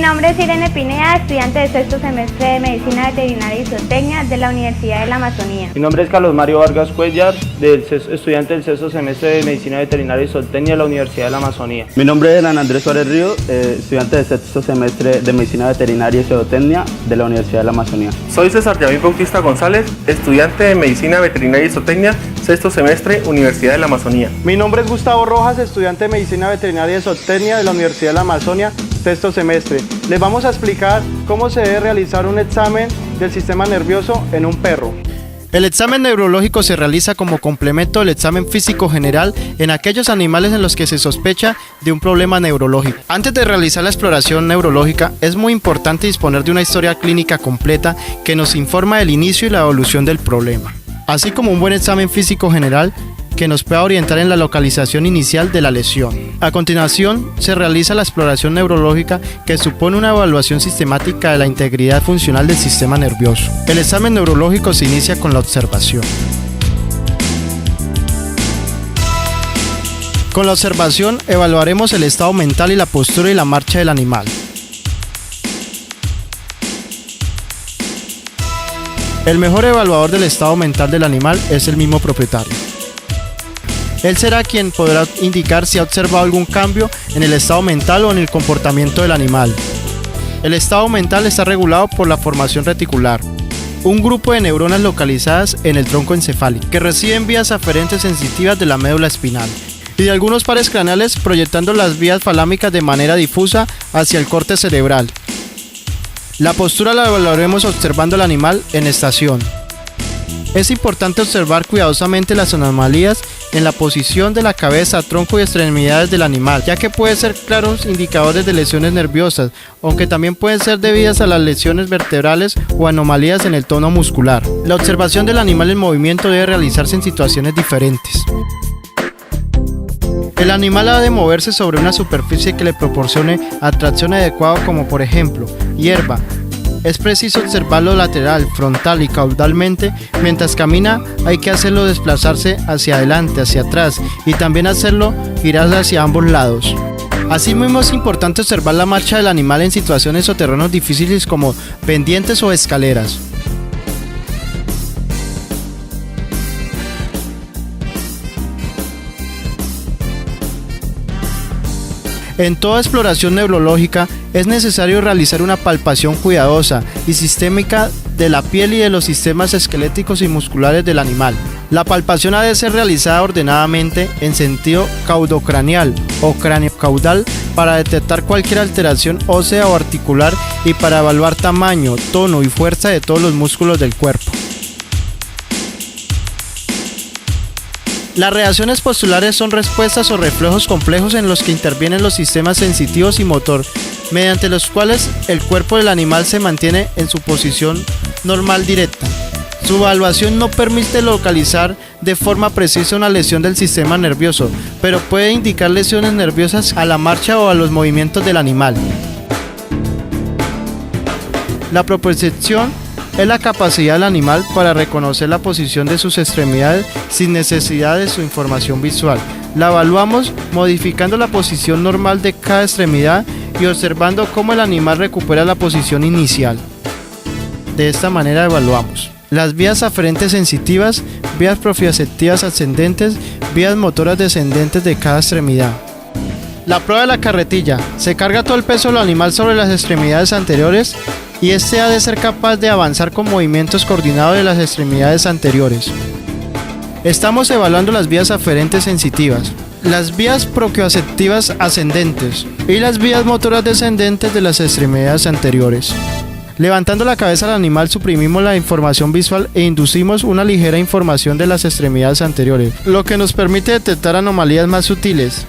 nombre es Irene Pineda, estudiante de sexto semestre de Medicina Veterinaria y Zootecnia de la Universidad de la Amazonía. Mi nombre es Carlos Mario Vargas Cuellar, estudiante del sexto semestre de Medicina Veterinaria y Zootecnia de la Universidad de la Amazonía. Mi nombre es Hernán Andrés Suárez Ríos, estudiante del sexto semestre de Medicina Veterinaria y Zootecnia de la Universidad de la Amazonía. Soy César David Bautista González, estudiante de Medicina Veterinaria y Zootecnia, sexto semestre, Universidad de la Amazonía. Mi nombre es Gustavo Rojas, estudiante de Medicina Veterinaria y Zootecnia de la Universidad de la Amazonía, sexto semestre. Les vamos a explicar cómo se debe realizar un examen del sistema nervioso en un perro. El examen neurológico se realiza como complemento del examen físico general en aquellos animales en los que se sospecha de un problema neurológico. Antes de realizar la exploración neurológica, es muy importante disponer de una historia clínica completa que nos informa del inicio y la evolución del problema, así como un buen examen físico general que nos pueda orientar en la localización inicial de la lesión. A continuación, se realiza la exploración neurológica, que supone una evaluación sistemática de la integridad funcional del sistema nervioso. El examen neurológico se inicia con la observación. Con la observación evaluaremos el estado mental y la postura y la marcha del animal. El mejor evaluador del estado mental del animal es el mismo propietario. Él será quien podrá indicar si ha observado algún cambio en el estado mental o en el comportamiento del animal. El estado mental está regulado por la formación reticular, un grupo de neuronas localizadas en el tronco encefálico, que reciben vías aferentes sensitivas de la médula espinal y de algunos pares craneales, proyectando las vías falámicas de manera difusa hacia el corte cerebral. La postura la evaluaremos observando al animal en estación. Es importante observar cuidadosamente las anomalías en la posición de la cabeza, tronco y extremidades del animal, ya que pueden ser claros indicadores de lesiones nerviosas, aunque también pueden ser debidas a las lesiones vertebrales o anomalías en el tono muscular. La observación del animal en movimiento debe realizarse en situaciones diferentes. El animal ha de moverse sobre una superficie que le proporcione atracción adecuada, como por ejemplo, hierba. Es preciso observarlo lateral, frontal y caudalmente. Mientras camina, hay que hacerlo desplazarse hacia adelante, hacia atrás, y también hacerlo girar hacia ambos lados. Asimismo, es importante observar la marcha del animal en situaciones o terrenos difíciles como pendientes o escaleras. En toda exploración neurológica es necesario realizar una palpación cuidadosa y sistémica de la piel y de los sistemas esqueléticos y musculares del animal. La palpación ha de ser realizada ordenadamente en sentido caudocraneal o cráneo-caudal para detectar cualquier alteración ósea o articular y para evaluar tamaño, tono y fuerza de todos los músculos del cuerpo. Las reacciones postulares son respuestas o reflejos complejos en los que intervienen los sistemas sensitivos y motor, mediante los cuales el cuerpo del animal se mantiene en su posición normal directa. Su evaluación no permite localizar de forma precisa una lesión del sistema nervioso, pero puede indicar lesiones nerviosas a la marcha o a los movimientos del animal. La propiocepción es la capacidad del animal para reconocer la posición de sus extremidades sin necesidad de su información visual. La evaluamos modificando la posición normal de cada extremidad y observando cómo el animal recupera la posición inicial. De esta manera evaluamos las vías aferentes sensitivas, vías propioceptivas ascendentes, vías motoras descendentes de cada extremidad. La prueba de la carretilla. Se carga todo el peso del animal sobre las extremidades anteriores y este ha de ser capaz de avanzar con movimientos coordinados de las extremidades anteriores. Estamos evaluando las vías aferentes sensitivas, las vías propioceptivas ascendentes y las vías motoras descendentes de las extremidades anteriores. Levantando la cabeza al animal, suprimimos la información visual e inducimos una ligera información de las extremidades anteriores, lo que nos permite detectar anomalías más sutiles.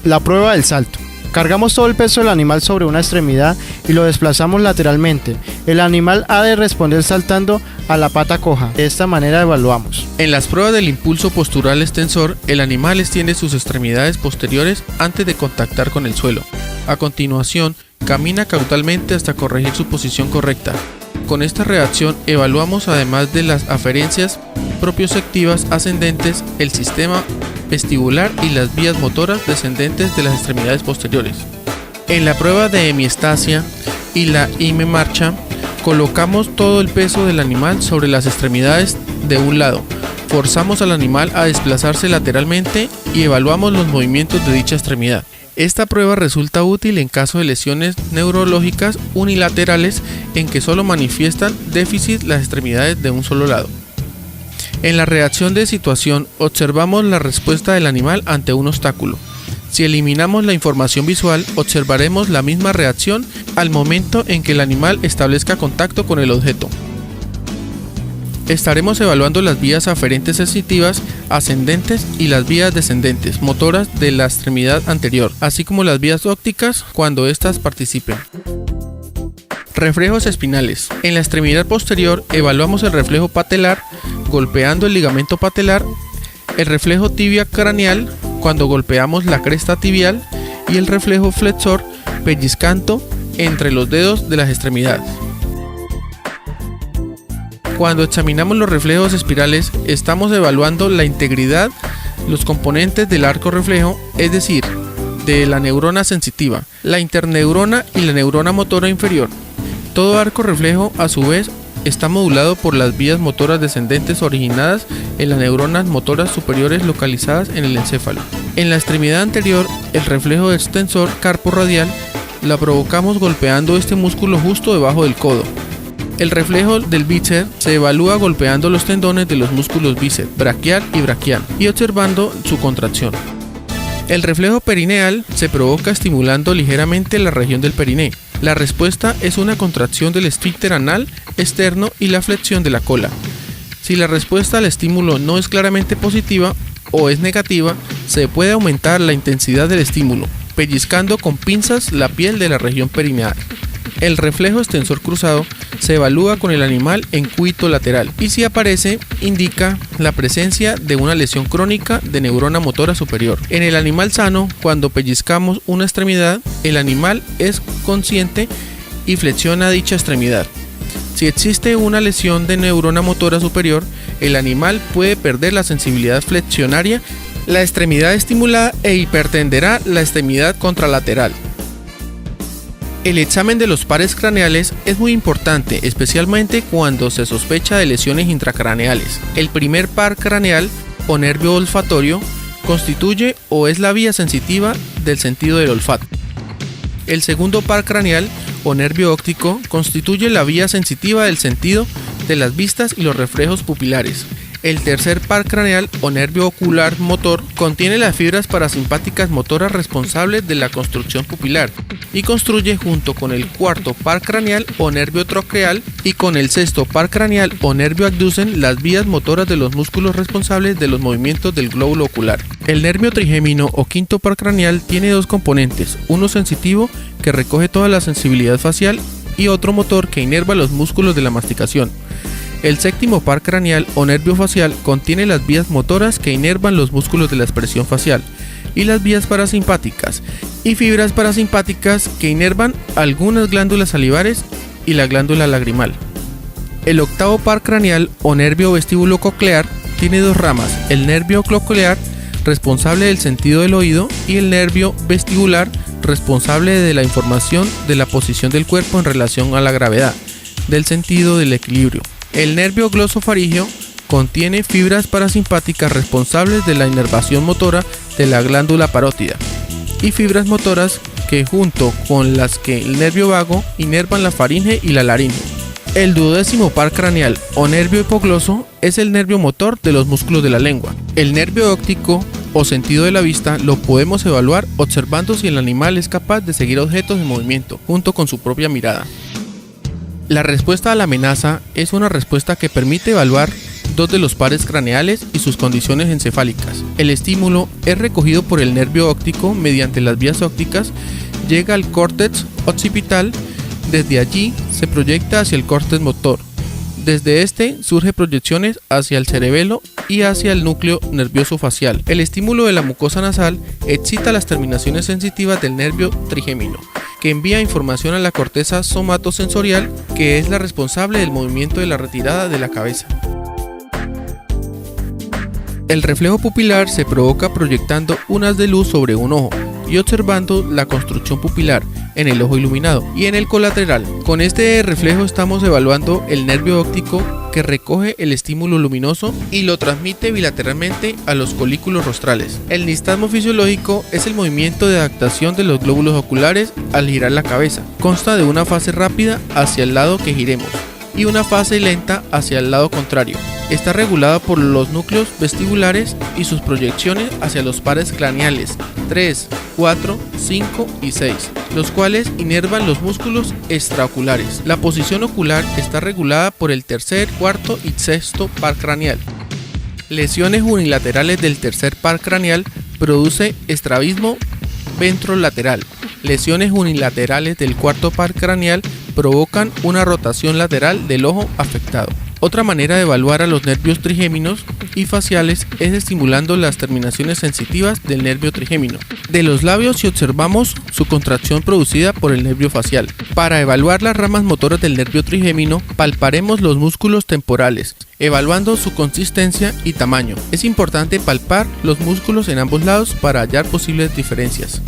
La prueba del salto. Cargamos todo el peso del animal sobre una extremidad y lo desplazamos lateralmente. El animal ha de responder saltando a la pata coja. De esta manera evaluamos. En las pruebas del impulso postural extensor, el animal extiende sus extremidades posteriores antes de contactar con el suelo. A continuación, camina caudalmente hasta corregir su posición correcta. Con esta reacción evaluamos, además de las aferencias propioceptivas ascendentes, el sistema vestibular y las vías motoras descendentes de las extremidades posteriores. En la prueba de hemiestasia y la himemarcha, colocamos todo el peso del animal sobre las extremidades de un lado, forzamos al animal a desplazarse lateralmente y evaluamos los movimientos de dicha extremidad. Esta prueba resulta útil en caso de lesiones neurológicas unilaterales en que solo manifiestan déficit las extremidades de un solo lado. En la reacción de situación observamos la respuesta del animal ante un obstáculo. Si eliminamos la información visual, observaremos la misma reacción al momento en que el animal establezca contacto con el objeto. Estaremos evaluando las vías aferentes sensitivas ascendentes y las vías descendentes motoras de la extremidad anterior, así como las vías ópticas cuando éstas participen. Reflejos espinales. En la extremidad posterior evaluamos el reflejo patelar golpeando el ligamento patelar, el reflejo tibia craneal cuando golpeamos la cresta tibial y el reflejo flexor pellizcando entre los dedos de las extremidades. Cuando examinamos los reflejos espirales, estamos evaluando la integridad, los componentes del arco reflejo, es decir, de la neurona sensitiva, la interneurona y la neurona motora inferior. Todo arco reflejo, a su vez, está modulado por las vías motoras descendentes originadas en las neuronas motoras superiores localizadas en el encéfalo. En la extremidad anterior, el reflejo extensor carporradial la provocamos golpeando este músculo justo debajo del codo. El reflejo del bíceps se evalúa golpeando los tendones de los músculos bíceps, braquial y braquial, y observando su contracción. El reflejo perineal se provoca estimulando ligeramente la región del periné. La respuesta es una contracción del esfínter anal externo y la flexión de la cola. Si la respuesta al estímulo no es claramente positiva o es negativa, se puede aumentar la intensidad del estímulo, pellizcando con pinzas la piel de la región perineal. El reflejo extensor cruzado se evalúa con el animal en cuito lateral y si aparece indica la presencia de una lesión crónica de neurona motora superior. En el animal sano, cuando pellizcamos una extremidad, el animal es consciente y flexiona dicha extremidad. Si existe una lesión de neurona motora superior, el animal puede perder la sensibilidad flexionaria, la extremidad estimulada e hipertenderá la extremidad contralateral. El examen de los pares craneales es muy importante, especialmente cuando se sospecha de lesiones intracraneales. El primer par craneal o nervio olfatorio constituye o es la vía sensitiva del sentido del olfato. El segundo par craneal o nervio óptico constituye la vía sensitiva del sentido de las vistas y los reflejos pupilares. El tercer par craneal o nervio ocular motor contiene las fibras parasimpáticas motoras responsables de la construcción pupilar y construye junto con el cuarto par craneal o nervio troqueal y con el sexto par craneal o nervio abducen las vías motoras de los músculos responsables de los movimientos del glóbulo ocular. El nervio trigémino o quinto par craneal tiene dos componentes, uno sensitivo que recoge toda la sensibilidad facial y otro motor que inerva los músculos de la masticación. El séptimo par craneal o nervio facial contiene las vías motoras que inervan los músculos de la expresión facial y las vías parasimpáticas y fibras parasimpáticas que inervan algunas glándulas salivares y la glándula lagrimal. El octavo par craneal o nervio vestíbulo-coclear tiene dos ramas, el nervio coclear responsable del sentido del oído y el nervio vestibular responsable de la información de la posición del cuerpo en relación a la gravedad, del sentido del equilibrio. El nervio glosofaríngeo contiene fibras parasimpáticas responsables de la inervación motora de la glándula parótida y fibras motoras que junto con las que el nervio vago inervan la faringe y la laringe. El duodécimo par craneal o nervio hipogloso es el nervio motor de los músculos de la lengua. El nervio óptico o sentido de la vista lo podemos evaluar observando si el animal es capaz de seguir objetos en movimiento junto con su propia mirada. La respuesta a la amenaza es una respuesta que permite evaluar dos de los pares craneales y sus condiciones encefálicas. El estímulo es recogido por el nervio óptico mediante las vías ópticas, llega al córtex occipital, desde allí se proyecta hacia el córtex motor. Desde este surgen proyecciones hacia el cerebelo y hacia el núcleo nervioso facial. El estímulo de la mucosa nasal excita las terminaciones sensitivas del nervio trigémino, que envía información a la corteza somatosensorial, que es la responsable del movimiento de la retirada de la cabeza. El reflejo pupilar se provoca proyectando un haz de luz sobre un ojo y observando la construcción pupilar, en el ojo iluminado y en el colateral. Con este reflejo estamos evaluando el nervio óptico que recoge el estímulo luminoso y lo transmite bilateralmente a los colículos rostrales. El nistagmo fisiológico es el movimiento de adaptación de los glóbulos oculares al girar la cabeza. Consta de una fase rápida hacia el lado que giremos y una fase lenta hacia el lado contrario. Está regulada por los núcleos vestibulares y sus proyecciones hacia los pares craneales 3, 4, 5 y 6, los cuales inervan los músculos extraoculares. La posición ocular está regulada por el tercer, cuarto y sexto par craneal. Lesiones unilaterales del tercer par craneal produce estrabismo ventrolateral. Lesiones unilaterales del cuarto par craneal provocan una rotación lateral del ojo afectado. Otra manera de evaluar a los nervios trigéminos y faciales es estimulando las terminaciones sensitivas del nervio trigémino de los labios y observamos su contracción producida por el nervio facial. Para evaluar las ramas motoras del nervio trigémino, palparemos los músculos temporales, evaluando su consistencia y tamaño. Es importante palpar los músculos en ambos lados para hallar posibles diferencias.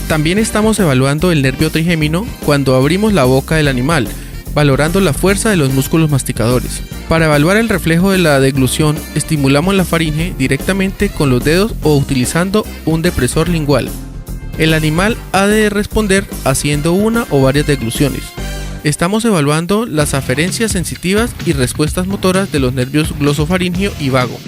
También estamos evaluando el nervio trigémino cuando abrimos la boca del animal, valorando la fuerza de los músculos masticadores. Para evaluar el reflejo de la deglución, estimulamos la faringe directamente con los dedos o utilizando un depresor lingual. El animal ha de responder haciendo una o varias degluciones. Estamos evaluando las aferencias sensitivas y respuestas motoras de los nervios glosofaringeo y vago,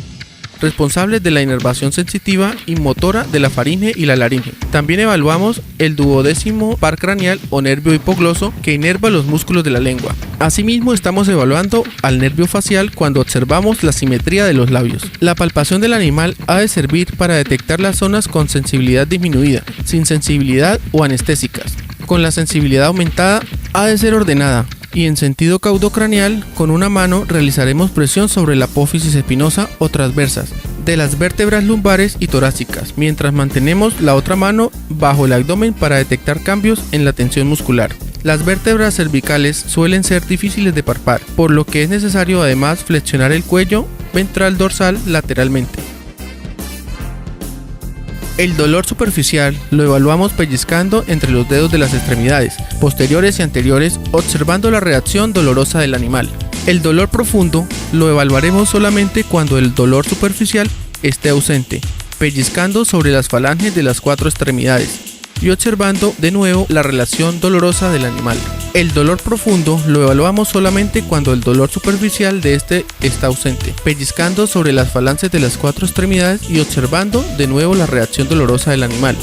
responsables de la inervación sensitiva y motora de la faringe y la laringe. También evaluamos el duodécimo par craneal o nervio hipogloso que inerva los músculos de la lengua. Asimismo, estamos evaluando al nervio facial cuando observamos la simetría de los labios. La palpación del animal ha de servir para detectar las zonas con sensibilidad disminuida, sin sensibilidad o anestésicas. Con la sensibilidad aumentada, ha de ser ordenada. Y en sentido caudocraneal, con una mano realizaremos presión sobre la apófisis espinosa o transversas de las vértebras lumbares y torácicas, mientras mantenemos la otra mano bajo el abdomen para detectar cambios en la tensión muscular. Las vértebras cervicales suelen ser difíciles de palpar, por lo que es necesario además flexionar el cuello ventral dorsal lateralmente. El dolor superficial lo evaluamos pellizcando entre los dedos de las extremidades, posteriores y anteriores, observando la reacción dolorosa del animal. El dolor profundo lo evaluaremos solamente cuando el dolor superficial esté ausente, pellizcando sobre las falanges de las cuatro extremidades y observando de nuevo la relación dolorosa del animal. El dolor profundo lo evaluamos solamente cuando el dolor superficial de este está ausente, pellizcando sobre las falanges de las cuatro extremidades y observando de nuevo la reacción dolorosa del animal.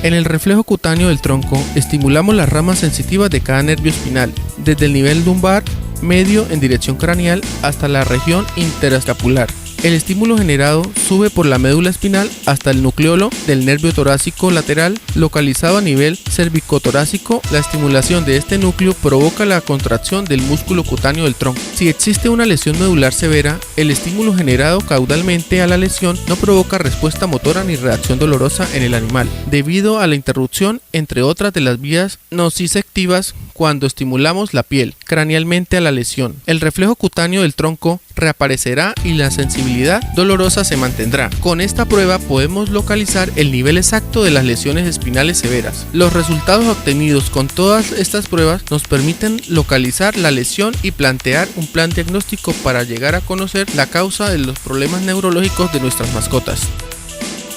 En el reflejo cutáneo del tronco, estimulamos las ramas sensitivas de cada nervio espinal, desde el nivel lumbar medio en dirección craneal hasta la región interescapular. El estímulo generado sube por la médula espinal hasta el nucleolo del nervio torácico lateral localizado a nivel cervicotorácico. La estimulación de este núcleo provoca la contracción del músculo cutáneo del tronco. Si existe una lesión medular severa, el estímulo generado caudalmente a la lesión no provoca respuesta motora ni reacción dolorosa en el animal, debido a la interrupción entre otras de las vías nociceptivas cuando estimulamos la piel cranealmente a la lesión. El reflejo cutáneo del tronco reaparecerá y la sensibilidad dolorosa se mantendrá. Con esta prueba podemos localizar el nivel exacto de las lesiones espinales severas. Los resultados obtenidos con todas estas pruebas nos permiten localizar la lesión y plantear un plan diagnóstico para llegar a conocer la causa de los problemas neurológicos de nuestras mascotas.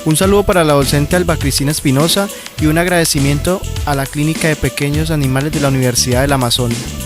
Un saludo para la docente Alba Cristina Espinosa y un agradecimiento a la Clínica de Pequeños Animales de la Universidad del Amazonas.